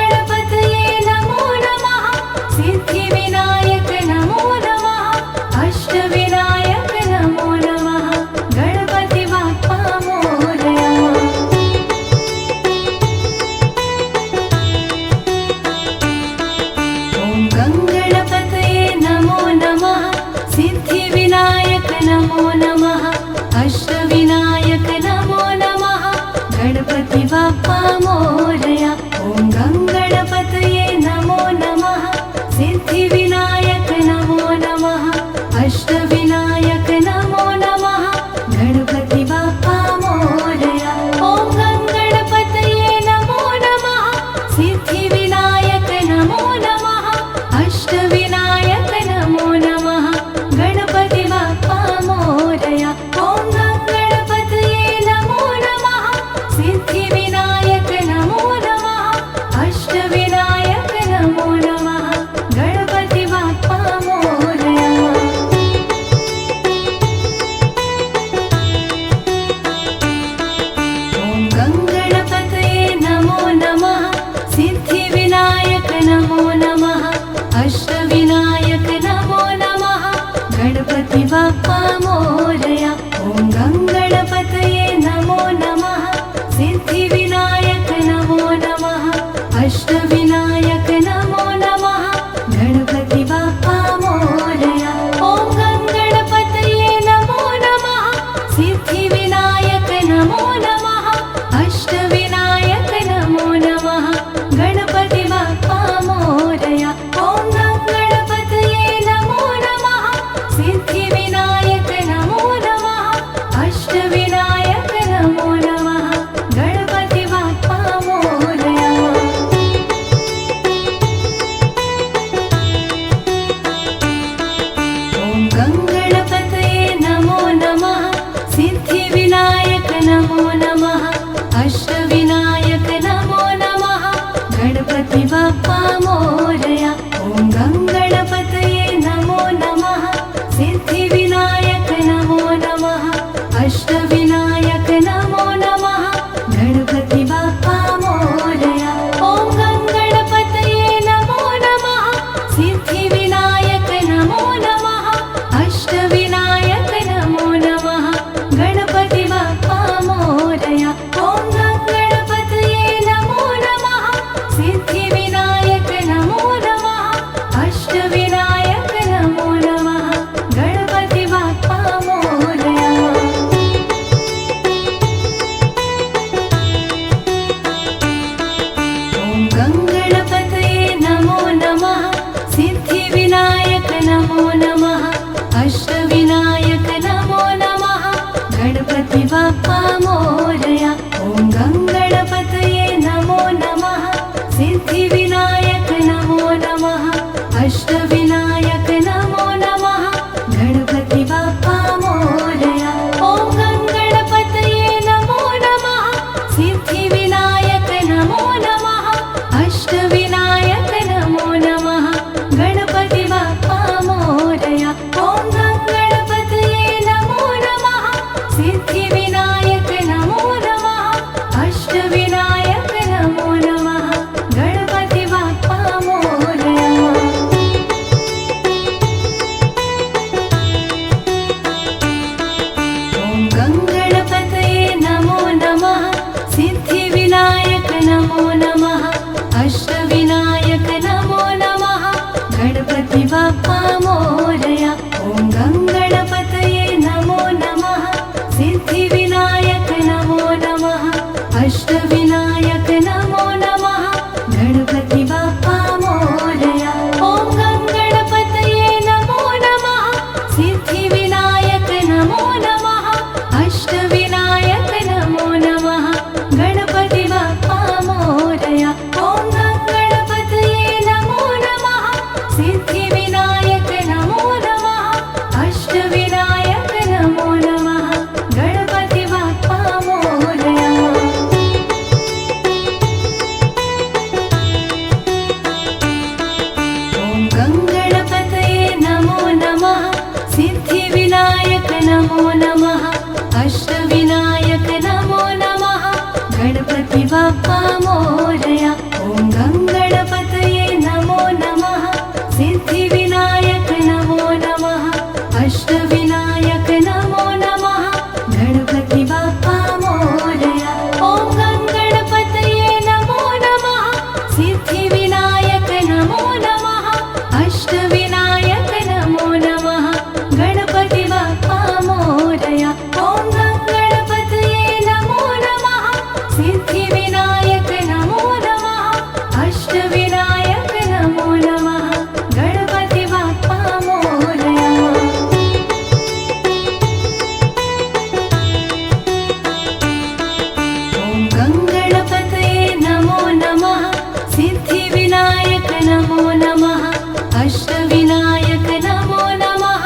गणपतये नमो नमः सिद्धिविनायक नमो नमः अष्टविनायक नमो नमः गणपति बाप्पा मोरया। ॐ गङ्गणपतये नमो नमः सिद्धिविनायक नमो नमः अष्टविनायक नमो नमः गणपति बाप्पा मोरया। ॐ गङ्गणपतये नमो नमः सिद्धिविनायक नमो नमः अष्टविनायक नमो नमः गणपति बाप्पा मोरया। ॐ गङ्गणपतये नमो नमः सिद्धिविनायक नमो नमः अष्टविनायक नमो नमः गणपति बाप्पा मोरया। ॐ सिद्धिविनायक नमो नमः अष्टविनायक नमो नमः गणपति बाप्पा मोरया ॐ गणपतये नमो नमः सिद्धिविनायक नमो नमः अष्टविनायक नमो नमः गणपति बाप्पा मोरया ॐ गणपतये नमो नमः सिद्धिविनायक नमो नमः अष्टविनायक नमो नमः गणपति बाप्पा मोरया ॐ गणपतये नमो नमः सिद्धिविनायक नमो नमः अष्टविनायक नमो नमः गणपति बाप्पा मोरया ॐ गणपतये नमो नमः सिद्धिविनायक नमो नमः अष्टविनायक नमो नमः गणपति बाप्पा मोरया ॐ गणपतये नमो नमः सिद्धिविनायक नमो नमः अष्टविनायक नमो नमः गणपति बाप्पा मोरया ॐ गणपतये नमो नमः सिद्धिविनायक नमो नमः अष्टविनायक नमो नमः गणपति बाप्पा मोरया ॐ गणपतये नमो नमः सिद्धिविनायक नमो नमः अष्टविनायक नमो नमः गणपति बाप्पा मोरया ॐ गणपतये नमो नमः सिद्धिविनायक नमो नमः अष्टविनायक नमो नमः गणपति बाप्पा मोरया ॐ गणपतये नमो नमः सिद्धिविनायक नमो नमः अष्टविनायक नमो नमः गणपति बाप्पा मोरया ॐ गणपतये नमो नमः सिद्धिविनायक नमो नमः अष्टविनायक नमो नमः गणपति बाप्पा मोरया ॐ गणपतये नमो नमः सिद्धिविनायक नमो नमः अष्टविनायक नमो नमः गणपति बाप्पा मोरया ॐ गणपतये नमो नमः सिद्धिविनायक नमो नमः अष्टविनायक नमो नमः गणपति बाप्पा मोरया ॐ गणपतये नमो नमः सिद्धिविनायक नमो नमः अष्टविनायक नमो नमः गणपति बाप्पा मोरया ॐ गणपतये नमो नमः सिद्धिविनायक नमो नमः अष्टविनायक नमो नमः गणपति बाप्पा मोरया ॐ गणपतये नमो नमः सिद्धिविनायक नमो नमः अष्टविनायक नमो नमः गणपति बाप्पा मोरया ॐ गणपतये नमो नमः सिद्धिविनायक नमो नमः अष्टविनायक नमो नमः गणपति बाप्पा मोरया ॐ गणपतये नमो नमः सिद्धिविनायक नमो नमः अष्टविनायक नमो नमः गणपति बाप्पा मोरया ॐ गणपतये नमो नमः सिद्धिविनायक नमो नमः अष्टविनायक नमो नमः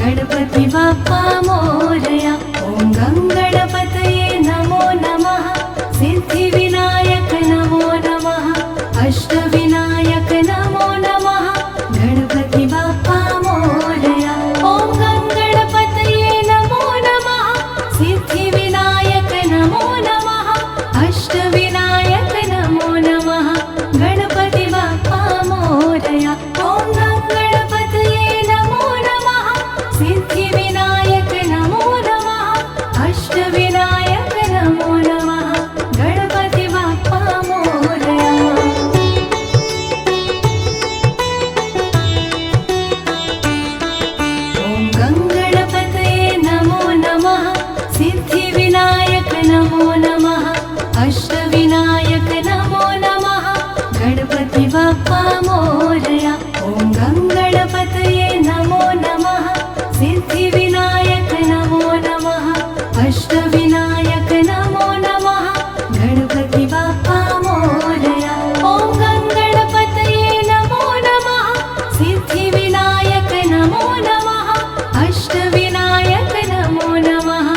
गणपति बाप्पा मोरया ॐ गणपतये नमो नमः सिद्धिविनायक नमो नमः अष्टविनायक नमो नमः गणपति बाप्पा मोरया ॐ गणपतये नमो नमः सिद्धिविनायक नमो नमः अष्टविनायक नमो नमः गणपति बाप्पा मोरया ॐ गणपतये नमो नमः सिद्धिविनायक नमो अष्टविनायक नमो नमः गणपति बाप्पा मोरया। ॐ गङ्गणपतये नमो नमः सिद्धिविनायक नमो नमः अष्टविनायक नमो नमः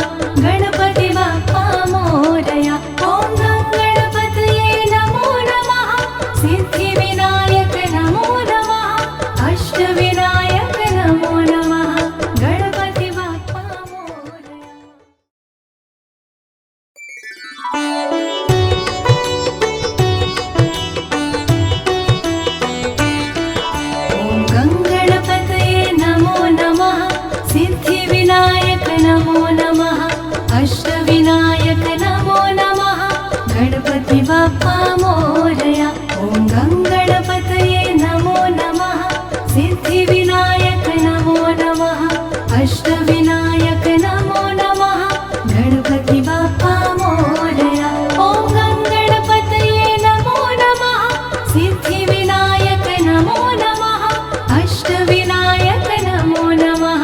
गणपति बाप्पा मोरया। ॐ गङ्गणपतये नमो नमः सिद्धिविनायक नमो नमः अष्टविनायक नमो नमः गणपति बाप्पा मोरया। ॐ गङ्गणपतये नमो नमः सिद्धिविनायक नमो नमः अष्टविनायक नमो नमः गणपति बाप्पा मोरया। ॐ गङ्गणपतये नमो नमः सिद्धिविनायक नमो नमः अष्टविनायक नमो नमः गणपति बाप्पा मोरया। ॐ गङ्गणपतये नमो नमः सिद्धिविनायक नमो नमः अष्टविनायक नमो नमः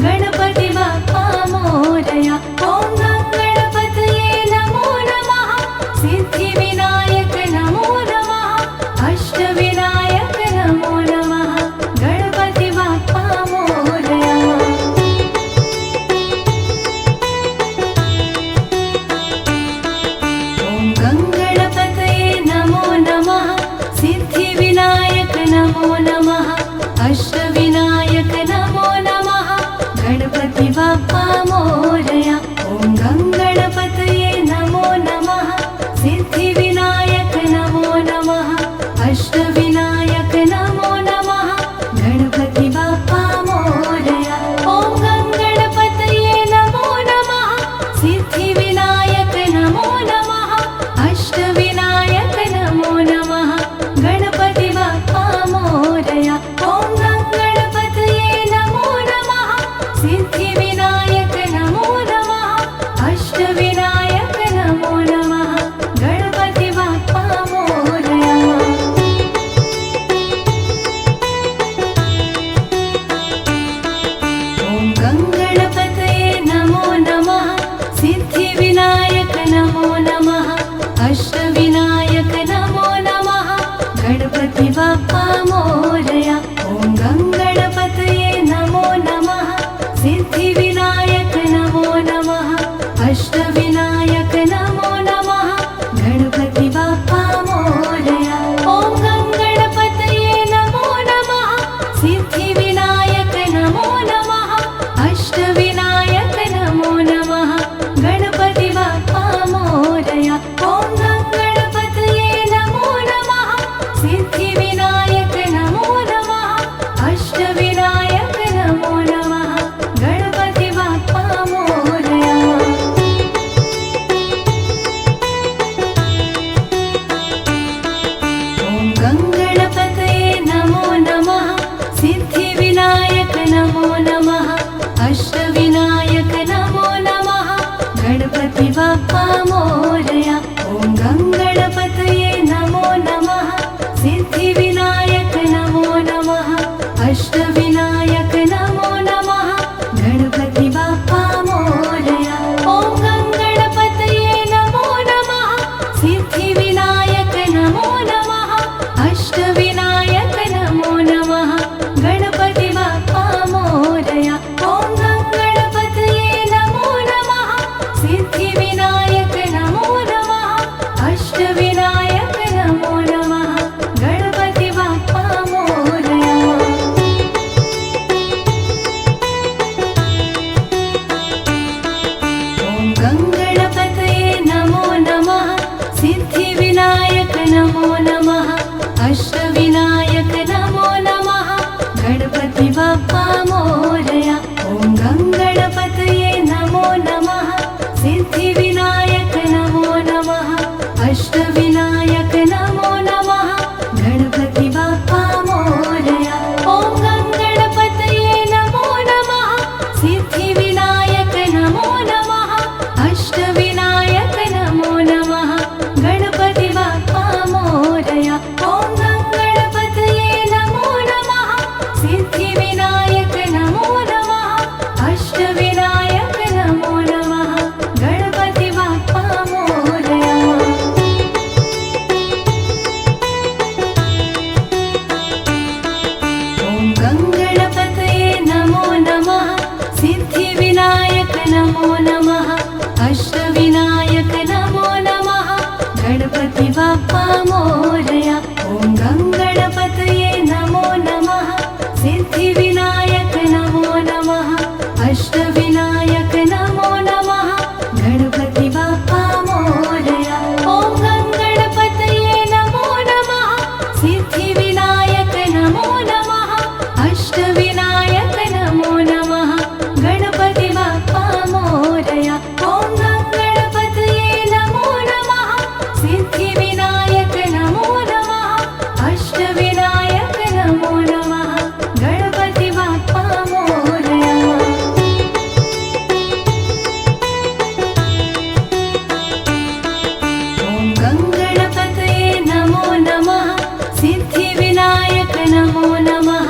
गणपति बाप्पा मोरया। ॐ गङ्गणपतये नमो नमः सिद्धिविनायक नमो नमः अष्टविनायक नमो नमः गणपति बाप्पा मोरया। ॐ गङ्गणपतये नमो नमः सिद्धिविनायक नमो नमः अष्टविनायक नमो नमः गणपति बाप्पा मोरया। ॐ गङ्गणपतये नमो नमः सिद्धिविनायक नमो नमः अष्टविनायक नमो नमः गणपति बाप्पा मोरया। ॐ गङ्गणपतये नमो नमः सिद्धिविनायक नमो नमः अष्टविनायक नमो नमः गणपति बाप्पा मोरया। ॐ गङ्गणपतये नमो नमः सिद्धिविनायक नमो नमः अष्टविनायक नमो नमः गणपति बाप्पा मोरया। ॐ गङ्गणपतये नमो नमः सिद्धिविनायक नमो नमः अष्टविनायक नमो नमः गणपति बाप्पा मोरया। ॐ गङ्गणपतये नमो नमः सिद्धिविनायक नमो नमः अष्टविनायक नमो नमः गणपति बाप्पा मोरया। ॐ गङ्गणपतये नमो नमः सिद्धिविनायक नमो नमः अष्टविनायक नमो नमः गणपति बाप्पा मोरया। ॐ गङ्गणपतये नमो नमः सिद्धिविनायक नमो नमः अष्टविनायक नमो नमः गणपति बाप्पा मोरया। ॐ गङ्गणपतये नमो नमः सिद्धिविनायक नमो नमः अष्टविनायक नमो नमः गणपति बाप्पा मोरया। ॐ गङ्गणपतये नमो नमः सिद्धिविनायक नमो नमः अष्टविनायक नमो नमः गणपति बाप्पा मोरया। ॐ गङ्गणपतये नमो नमः सिद्धिविनायक नमो नमः अष्टविनायक नमो नमः गणपति बाप्पा मोरया। ॐ गङ्गणपतये नमो नमः सिद्धिविनायक नमो नमः अष्टविनायक नमो नमः गणपति बाप्पा मोरया। ॐ गङ्गणपतये नमो नमः सिद्धिविनायक नमो नमः अष्टविनायक नमो नमः गणपति बाप्पा मोरया। ॐ गङ्गणपतये नमो नमः सिद्धिविनायक नमो नमः अष्टविनायक नमो नमः गणपति बाप्पा मोरया। ॐ गङ्गणपतये नमो नमः सिद्धिविनायक नमो नमः अष्टविनायक नमो नमः गणपति बाप्पा मोरया। ॐ गङ्गणपतये नमो नमः सिद्धिविनायक अष्टविनायक नमो नमः गणपति बाप्पा मोरया। ॐ गङ्गणपतये नमो नमः सिद्धिविनायक नमो नमः अष्टविनायक नमो नमः गणपति बाप्पा मोरया। ॐ गङ्गणपतये नमो नमः सिद्धिविनायक नमो नमः अष्टविनायक नमो नमः गणपति बाप्पा मोरया। ॐ गङ्गणपतये नमो नमः सिद्धिविनायक नमो नमः अष्टविनायक नमो नमः गणपति बाप्पा मोरया। ॐ गङ्गणपतये नमो नमः सिद्धिविनायक नमो नमः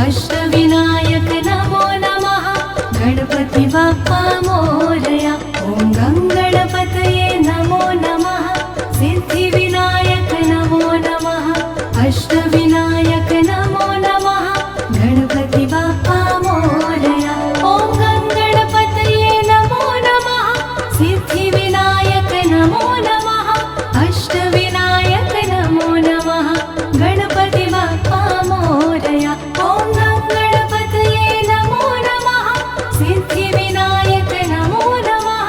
अष्टविनायक नमो नमः गणपति बाप्पा मोरया। ॐ गङ्गणपतये नमो नमः सिद्धिविनायक नमो नमः अष्टविनायक नमो नमः गणपति बाप्पा मोरया। ॐ गङ्गणपतये नमो नमः सिद्धिविनायक नमो नमः अष्टविनायक नमो नमः गणपति बाप्पा मोरया। ॐ गङ्गणपतये नमो नमः सिद्धिविनायक नमो नमः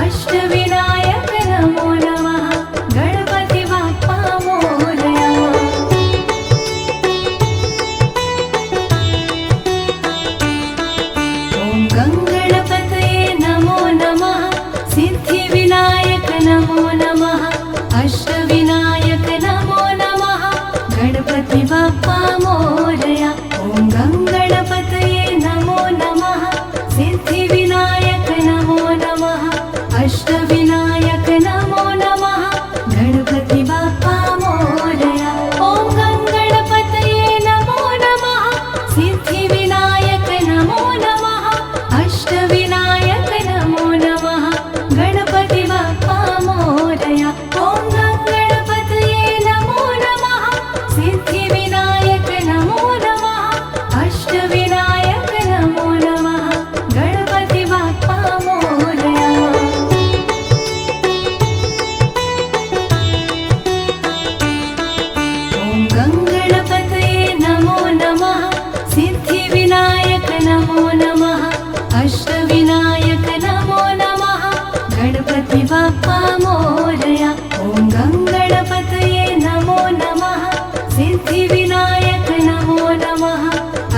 अष्टविनायक नमो नमः गणपति बाप्पा मोरया। ॐ गङ्गणपतये नमो नमः सिद्धिविनायक नमो नमः अष्टविनायक नमो नमः गणपति बाप्पा मोरया। ॐ गङ्गणपतये नमो नमः सिद्धिविनायक नमो नमः अष्टविनायक नमो नमः गणपति बाप्पा मोरया। ॐ गङ्गणपतये नमो नमः सिद्धिविनायक नमो नमः अष्टविनायक नमो नमः गणपति बाप्पा मोरया। ॐ गङ्गणपतये नमो नमः सिद्धिविनायक नमो नमः अष्टविनायक नमो नमः गणपति बाप्पा मोरया। ॐ गङ्गणपतये नमो नमः सिद्धिविनायक नमो नमः अष्टविनायक नमो नमः गणपति बाप्पा मोरया। ॐ गङ्गणपतये नमो नमः सिद्धिविनायक नमो नमः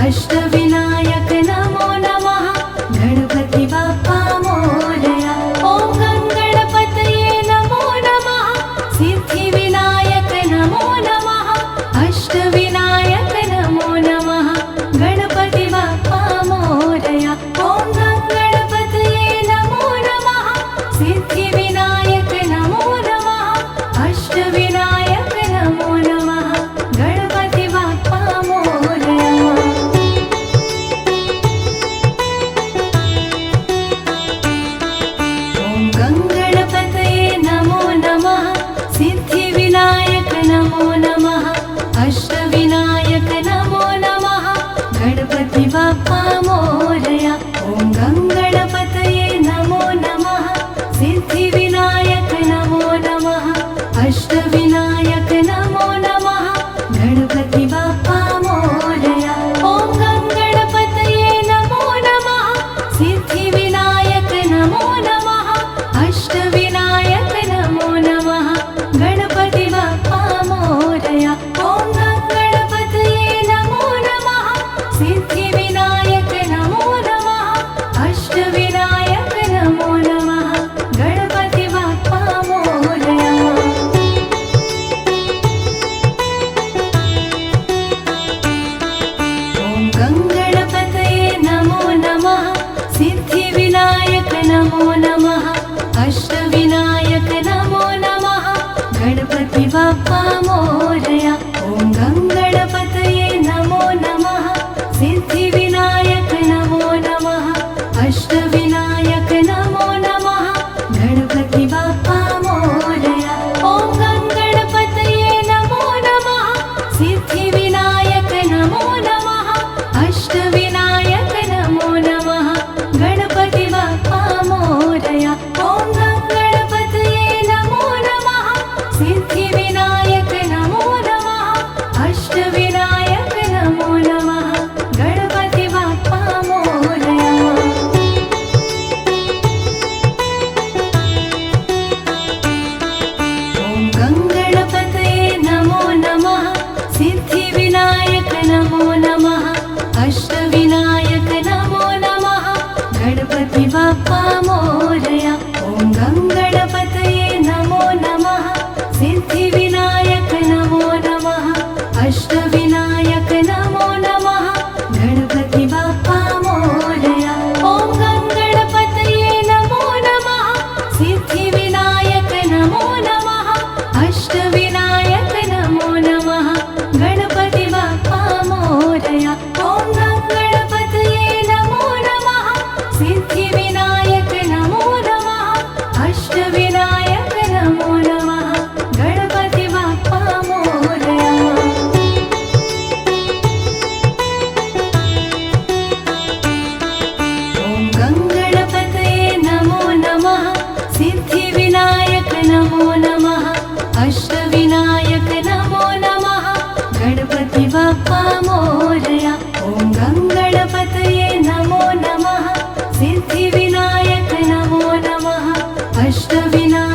अष्टविनायक नमो नमः गणपति बाप्पा मोरया। ॐ गङ्गणपतये नमो नमः सिद्धिविनायक नमो नमः अष्टविनायक नमो नमः गणपति बाप्पा मोरया। ॐ गङ्गणपतये नमो नमः सिद्धिविनायक नमो नमः अष्टविनायक नमो नमः गणपति बाप्पा मोरया। ॐ गङ्गणपतये नमो नमः सिद्धिविनायक नमो नमः अष्टविनायक नमो नमः गणपति बाप्पा मोरया। ॐ गङ्गणपतये नमो नमः सिद्धि अष्टविनायक